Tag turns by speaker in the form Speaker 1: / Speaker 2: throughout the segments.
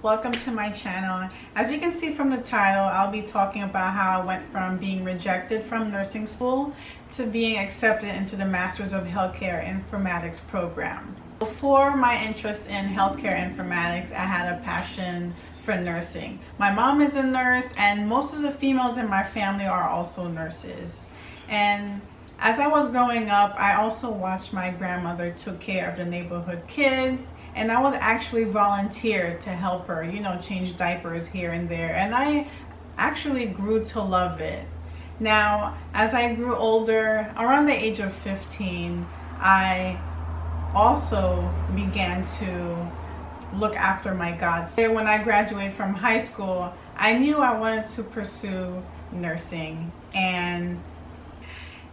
Speaker 1: Welcome to my channel. As you can see from the title, I'll be talking about how I went from being rejected from nursing school to being accepted into the Masters of Healthcare Informatics program. Before my interest in healthcare informatics, I had a passion for nursing. My mom is a nurse, and most of the females in my family are also nurses. And as I was growing up, I also watched my grandmother took care of the neighborhood kids, and I would actually volunteer to help her, change diapers here and there. And I actually grew to love it. Now, as I grew older, around the age of 15, I also began to look after my gods. When I graduated from high school, I knew I wanted to pursue nursing.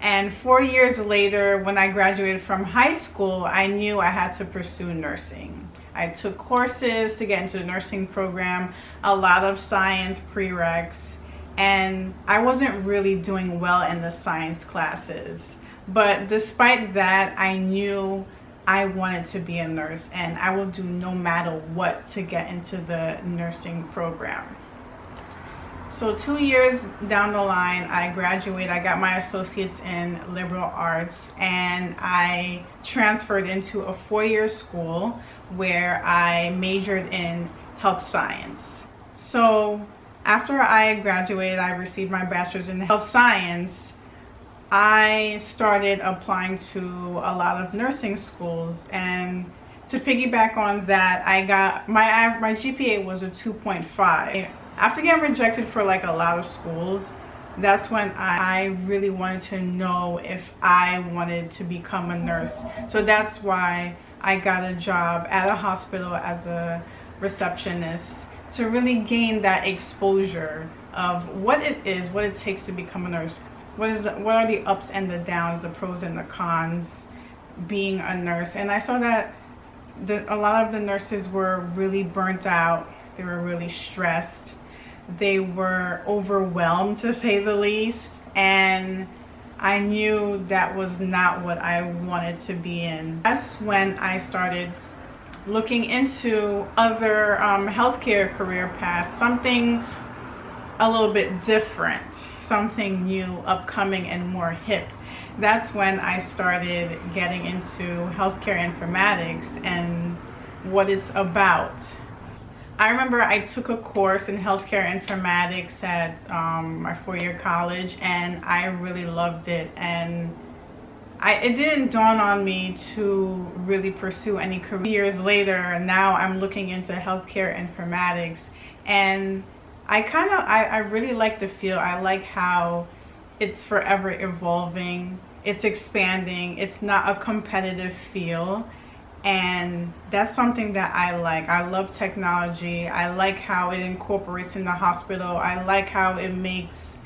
Speaker 1: And 4 years later, when I graduated from high school, I knew I had to pursue nursing. I took courses to get into the nursing program, a lot of science prereqs, and I wasn't really doing well in the science classes. But despite that, I knew I wanted to be a nurse, and I will do no matter what to get into the nursing program. So 2 years down the line, I graduated. I got my associates in liberal arts, and I transferred into a 4-year school where I majored in health science. So after I graduated, I received my bachelor's in health science. I started applying to a lot of nursing schools, and to piggyback on that, I got my G.P.A was a 2.5. After getting rejected for like a lot of schools, that's when I really wanted to know if I wanted to become a nurse. So that's why I got a job at a hospital as a receptionist, to really gain that exposure of what it takes to become a nurse. What are the ups and the downs, the pros and the cons being a nurse. And I saw that a lot of the nurses were really burnt out. They were really stressed. They were overwhelmed, to say the least. And I knew that was not what I wanted to be in. That's when I started looking into other healthcare career paths, something a little bit different, something new, upcoming, and more hip. That's when I started getting into healthcare informatics and what it's about. I remember I took a course in healthcare informatics at my 4-year college, and I really loved it. And it didn't dawn on me to really pursue any career. Years later, now I'm looking into healthcare informatics, and I really like the field. I like how it's forever evolving, it's expanding, it's not a competitive field. And that's something that I like. I love technology. I like how it incorporates in the hospital. I like how it makes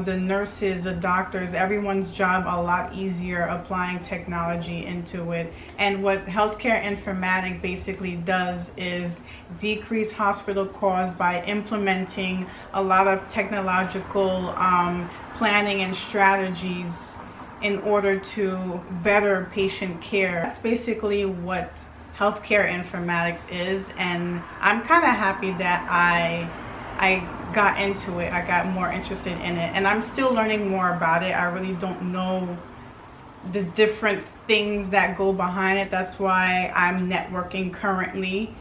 Speaker 1: the nurses, the doctors, everyone's job a lot easier, applying technology into it. And what healthcare informatics basically does is decrease hospital costs by implementing a lot of technological planning and strategies in order to better patient care. That's basically what healthcare informatics is, and I'm kind of happy that I got into it. I got more interested in it, and I'm still learning more about it. I really don't know the different things that go behind it. That's why I'm networking currently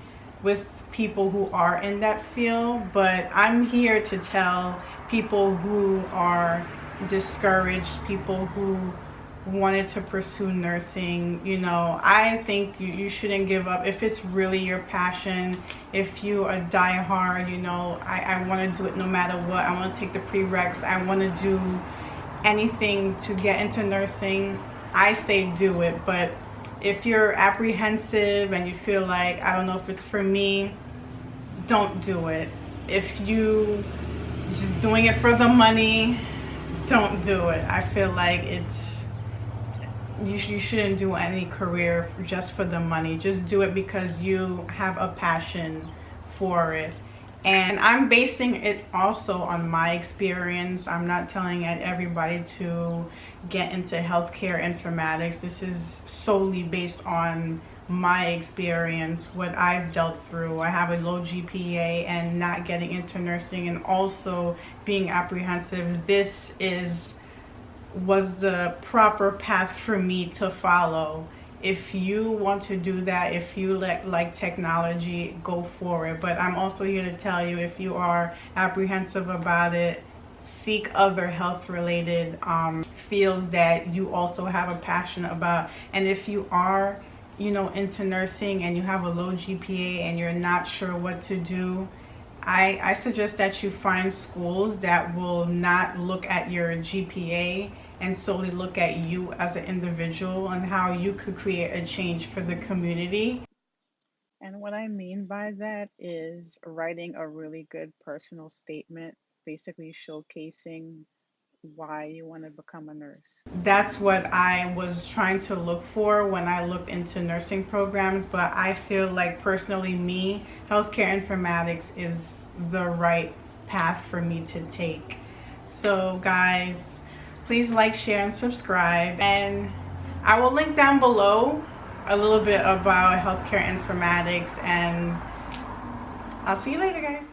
Speaker 1: with people who are in that field. But I'm here to tell people who are discouraged, people who wanted to pursue nursing, I think you shouldn't give up. If it's really your passion, if you are die hard, I want to do it no matter what. I want to take the prereqs. I want to do anything to get into nursing. I say do it. But if you're apprehensive and you feel like, I don't know if it's for me, don't do it. If you just doing it for the money, don't do it. I feel like you shouldn't do any career just for the money. Just do it because you have a passion for it. And I'm basing it also on my experience. I'm not telling everybody to get into healthcare informatics. This is solely based on my experience, what I've dealt through. I have a low GPA and not getting into nursing, and also being apprehensive. This was the proper path for me to follow. If you want to do that, if you like technology, go for it. But I'm also here to tell you, if you are apprehensive about it, seek other health related fields that you also have a passion about. And if you are, into nursing and you have a low GPA and you're not sure what to do, I suggest that you find schools that will not look at your GPA and solely look at you as an individual and how you could create a change for the community. And what I mean by that is writing a really good personal statement, basically showcasing why you want to become a nurse. That's what I was trying to look for when I looked into nursing programs, but I feel like personally healthcare informatics is the right path for me to take. So guys, please like, share, and subscribe. And I will link down below a little bit about healthcare informatics, and I'll see you later, guys.